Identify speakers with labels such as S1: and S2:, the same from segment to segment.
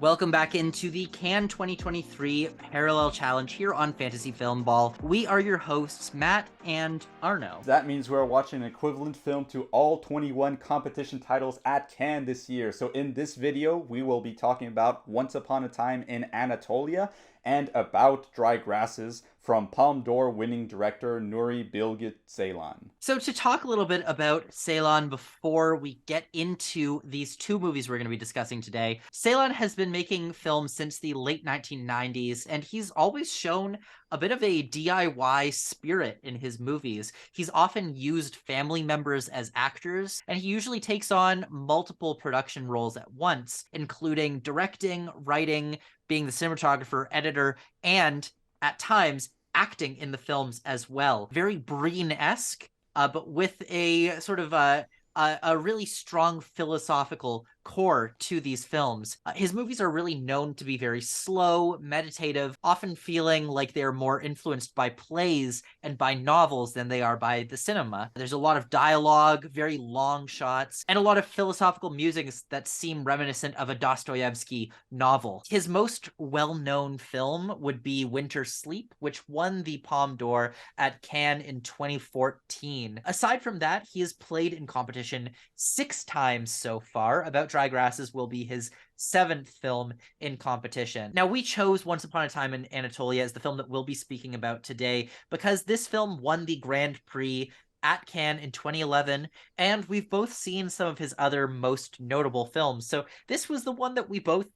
S1: Welcome back into the Cannes 2023 Parallel Challenge here on Fantasy Film Ball. We are your hosts, Matt and Arnaud.
S2: That means we're watching an equivalent film to all 21 competition titles at Cannes this year. So in this video, we will be talking about Once Upon a Time in Anatolia and About Dry Grasses from Palme d'Or winning director Nuri Bilge Ceylan.
S1: So to talk a little bit about Ceylan before we get into these two movies we're going to be discussing today, Ceylan has been making films since the late 1990s, and he's always shown a bit of a DIY spirit in his movies. He's often used family members as actors, and he usually takes on multiple production roles at once, including directing, writing, being the cinematographer, editor, and at times acting in the films as well. Very Breen-esque, but with a sort of a really strong philosophical core to these films. His movies are really known to be very slow, meditative, often feeling like they're more influenced by plays and by novels than they are by the cinema. There's a lot of dialogue, very long shots, and a lot of philosophical musings that seem reminiscent of a Dostoevsky novel. His most well-known film would be Winter Sleep, which won the Palme d'Or at Cannes in 2014. Aside from that, he has played in competition 6 times so far. About Dry Grasses will be his 7th film in competition. Now, we chose Once Upon a Time in Anatolia as the film that we'll be speaking about today because this film won the Grand Prix at Cannes in 2011, and we've both seen some of his other most notable films. So this was the one that we both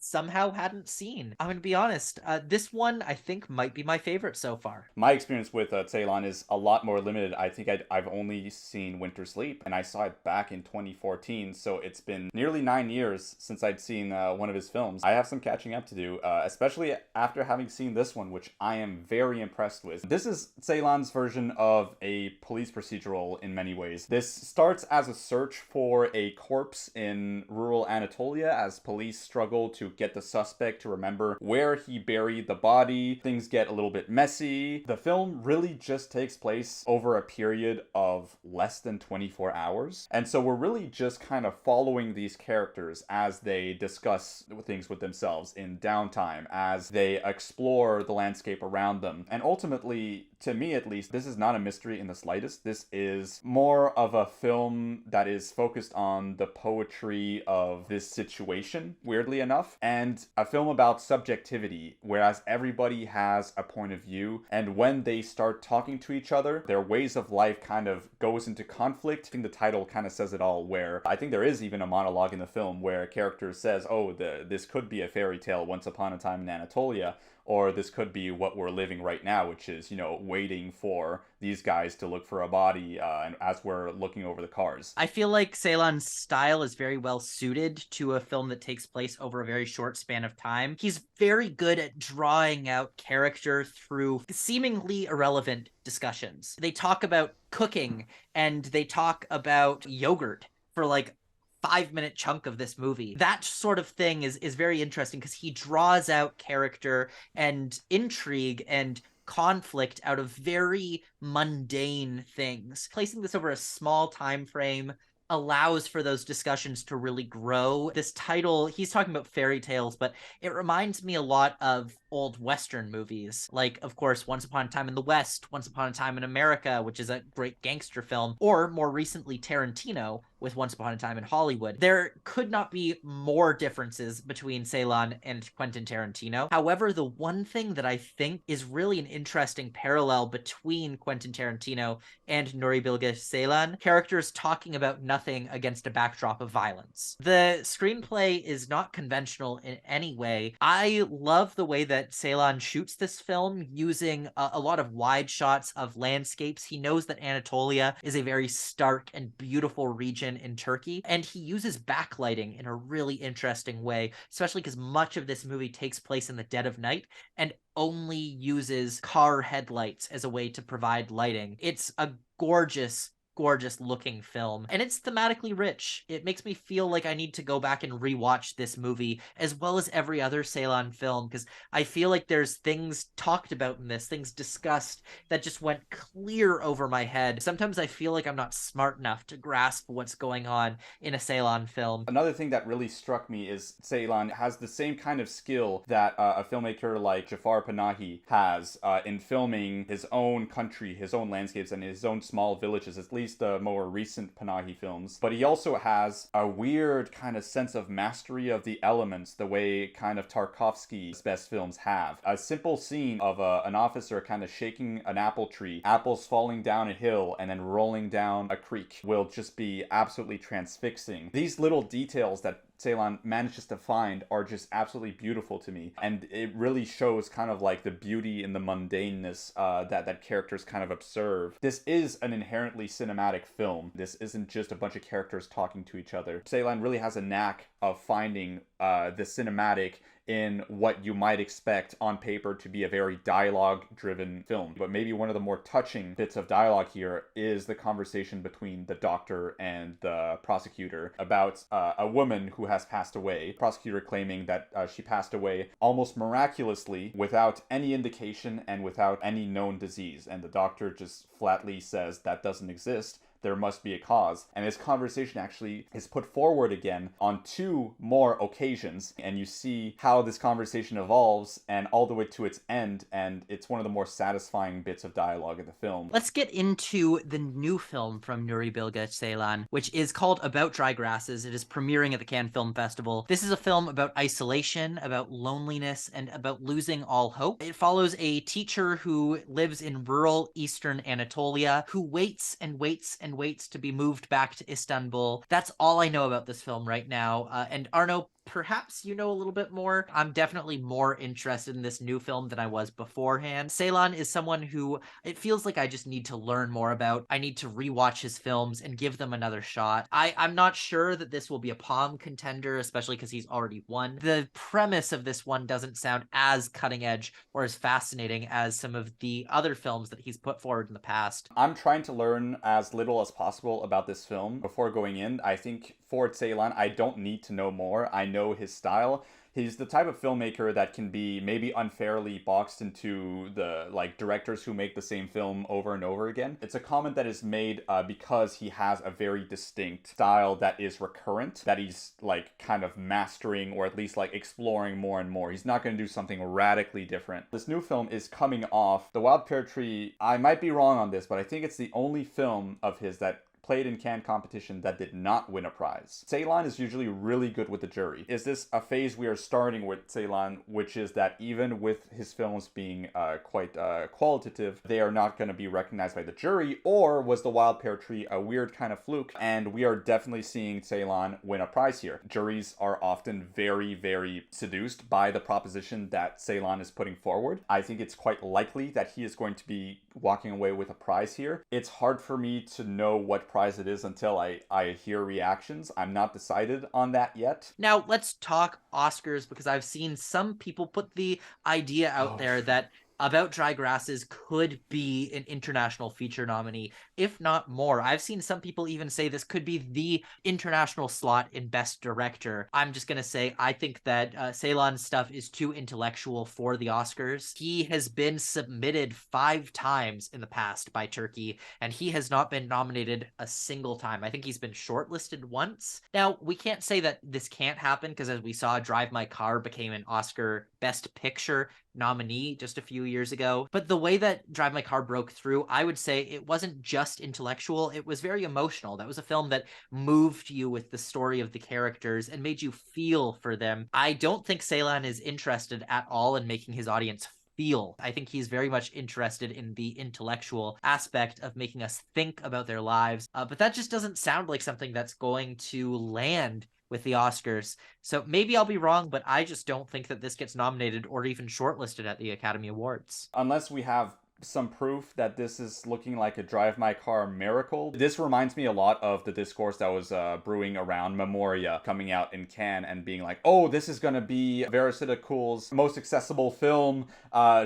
S1: somehow hadn't seen. I'm gonna be honest, this one I think might be my favorite so far.
S2: My experience with Ceylan is a lot more limited. I think I've only seen Winter Sleep, and I saw it back in 2014, so it's been nearly 9 years since I'd seen one of his films. I have some catching up to do, especially after having seen this one, which I am very impressed with. This is Ceylan's version of a police procedural in many ways. This starts as a search for a corpse in rural Anatolia as police struggle to get the suspect to remember where he buried the body. Things get a little bit messy. The film really just takes place over a period of less than 24 hours. And so we're really just kind of following these characters as they discuss things with themselves in downtime, as they explore the landscape around them. And ultimately, to me at least, this is not a mystery in the slightest. This is more of a film that is focused on the poetry of this situation, weirdly enough, and a film about subjectivity, whereas everybody has a point of view, and when they start talking to each other, their ways of life kind of goes into conflict. I think the title kind of says it all, where I think there is even a monologue in the film where a character says, oh, this could be a fairy tale, Once Upon a Time in Anatolia, or this could be what we're living right now, which is, waiting for these guys to look for a body and as we're looking over the cars.
S1: I feel like Ceylan's style is very well suited to a film that takes place over a very short span of time. He's very good at drawing out character through seemingly irrelevant discussions. They talk about cooking and they talk about yogurt for like 5-minute chunk of this movie. That sort of thing is very interesting because he draws out character and intrigue and conflict out of very mundane things. Placing this over a small time frame allows for those discussions to really grow. This title, he's talking about fairy tales, but it reminds me a lot of old Western movies, like, of course, Once Upon a Time in the West, Once Upon a Time in America, which is a great gangster film, or more recently Tarantino with Once Upon a Time in Hollywood. There could not be more differences between Ceylan and Quentin Tarantino. However, the one thing that I think is really an interesting parallel between Quentin Tarantino and Nuri Bilge Ceylan, characters talking about nothing against a backdrop of violence. The screenplay is not conventional in any way. I love the way that Ceylan shoots this film using a lot of wide shots of landscapes. He knows that Anatolia is a very stark and beautiful region in Turkey, and he uses backlighting in a really interesting way, especially because much of this movie takes place in the dead of night and only uses car headlights as a way to provide lighting. It's a gorgeous gorgeous looking film, and it's thematically rich. It makes me feel like I need to go back and rewatch this movie as well as every other Ceylan film, because I feel like there's things talked about in this, things discussed that just went clear over my head. Sometimes I feel like I'm not smart enough to grasp what's going on in a Ceylan film.
S2: Another thing that really struck me is Ceylan has the same kind of skill that a filmmaker like Jafar Panahi has in filming his own country, his own landscapes, and his own small villages, at least the more recent Panahi films. But he also has a weird kind of sense of mastery of the elements, the way kind of Tarkovsky's best films have. A simple scene of an officer kind of shaking an apple tree, apples falling down a hill and then rolling down a creek will just be absolutely transfixing. These little details that Ceylan manages to find are just absolutely beautiful to me, and it really shows kind of like the beauty and the mundaneness that characters kind of observe. This is an inherently cinematic film. This isn't just a bunch of characters talking to each other. Ceylan really has a knack of finding the cinematic in what you might expect on paper to be a very dialogue-driven film. But maybe one of the more touching bits of dialogue here is the conversation between the doctor and the prosecutor about a woman who has passed away. Prosecutor claiming that she passed away almost miraculously without any indication and without any known disease. And the doctor just flatly says that doesn't exist. There must be a cause. And this conversation actually is put forward again on 2 more occasions, and you see how this conversation evolves and all the way to its end, and it's one of the more satisfying bits of dialogue in the film.
S1: Let's get into the new film from Nuri Bilge Ceylan, which is called About Dry Grasses. It is premiering at the Cannes Film Festival. This is a film about isolation, about loneliness, and about losing all hope. It follows a teacher who lives in rural eastern Anatolia, who waits and waits and waits to be moved back to Istanbul. That's all I know about this film right now. And Arnaud, perhaps you know a little bit more. I'm definitely more interested in this new film than I was beforehand. Ceylan is someone who it feels like I just need to learn more about. I need to rewatch his films and give them another shot. I'm not sure that this will be a Palm contender, especially because he's already won. The premise of this one doesn't sound as cutting edge or as fascinating as some of the other films that he's put forward in the past.
S2: I'm trying to learn as little as possible about this film before going in. I think for Ceylan, I don't need to know more. I know his style. He's the type of filmmaker that can be maybe unfairly boxed into the directors who make the same film over and over again. It's a comment that is made because he has a very distinct style that is recurrent, that he's kind of mastering or at least exploring more and more. He's not going to do something radically different. This new film is coming off The Wild Pear Tree. I might be wrong on this, but I think it's the only film of his that played in Cannes competition that did not win a prize. Ceylan is usually really good with the jury. Is this a phase we are starting with Ceylan, which is that even with his films being quite qualitative, they are not going to be recognized by the jury? Or was The Wild Pear Tree a weird kind of fluke? And we are definitely seeing Ceylan win a prize here. Juries are often very, very seduced by the proposition that Ceylan is putting forward. I think it's quite likely that he is going to be walking away with a prize here. It's hard for me to know what prize it is until I hear reactions. I'm not decided on that yet.
S1: Now, let's talk Oscars, because I've seen some people put the idea out there that About Dry Grasses could be an international feature nominee, if not more. I've seen some people even say this could be the international slot in Best Director. I'm just going to say I think that Ceylan's stuff is too intellectual for the Oscars. He has been submitted 5 times in the past by Turkey, and he has not been nominated a single time. I think he's been shortlisted once. Now, we can't say that this can't happen, because as we saw, Drive My Car became an Oscar Best Picture nominee just a few years ago. But the way that Drive My Car broke through, I would say it wasn't just intellectual, it was very emotional. That was a film that moved you with the story of the characters and made you feel for them. I don't think Ceylan is interested at all in making his audience feel. I think he's very much interested in the intellectual aspect of making us think about their lives. But that just doesn't sound like something that's going to land with the Oscars. So maybe I'll be wrong, but I just don't think that this gets nominated or even shortlisted at the Academy Awards.
S2: Unless we have some proof that this is looking like a Drive My Car miracle. This reminds me a lot of the discourse that was brewing around Memoria coming out in Cannes and being like, oh, this is going to be Veracita Cool's most accessible film.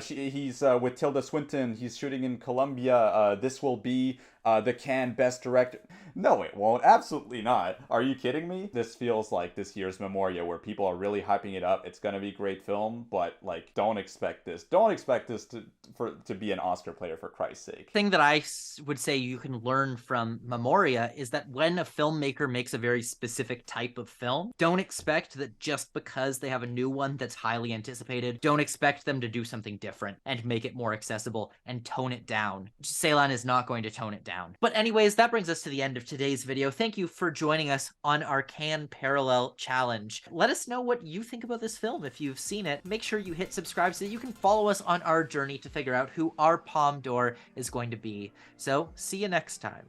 S2: He's with Tilda Swinton. He's shooting in Colombia. This will be the Cannes Best Director. No, it won't. Absolutely not. Are you kidding me? This feels like this year's Memoria, where people are really hyping it up. It's gonna be a great film, but like, don't expect this. Don't expect this to be an Oscar player, for Christ's sake.
S1: Thing that I would say you can learn from Memoria is that when a filmmaker makes a very specific type of film, don't expect that just because they have a new one that's highly anticipated, don't expect them to do something different and make it more accessible and tone it down. Ceylan is not going to tone it down. But anyways, that brings us to the end of today's video. Thank you for joining us on our Cannes Parallel Challenge. Let us know what you think about this film if you've seen it. Make sure you hit subscribe so that you can follow us on our journey to figure out who our Palme d'Or is going to be. So, see you next time.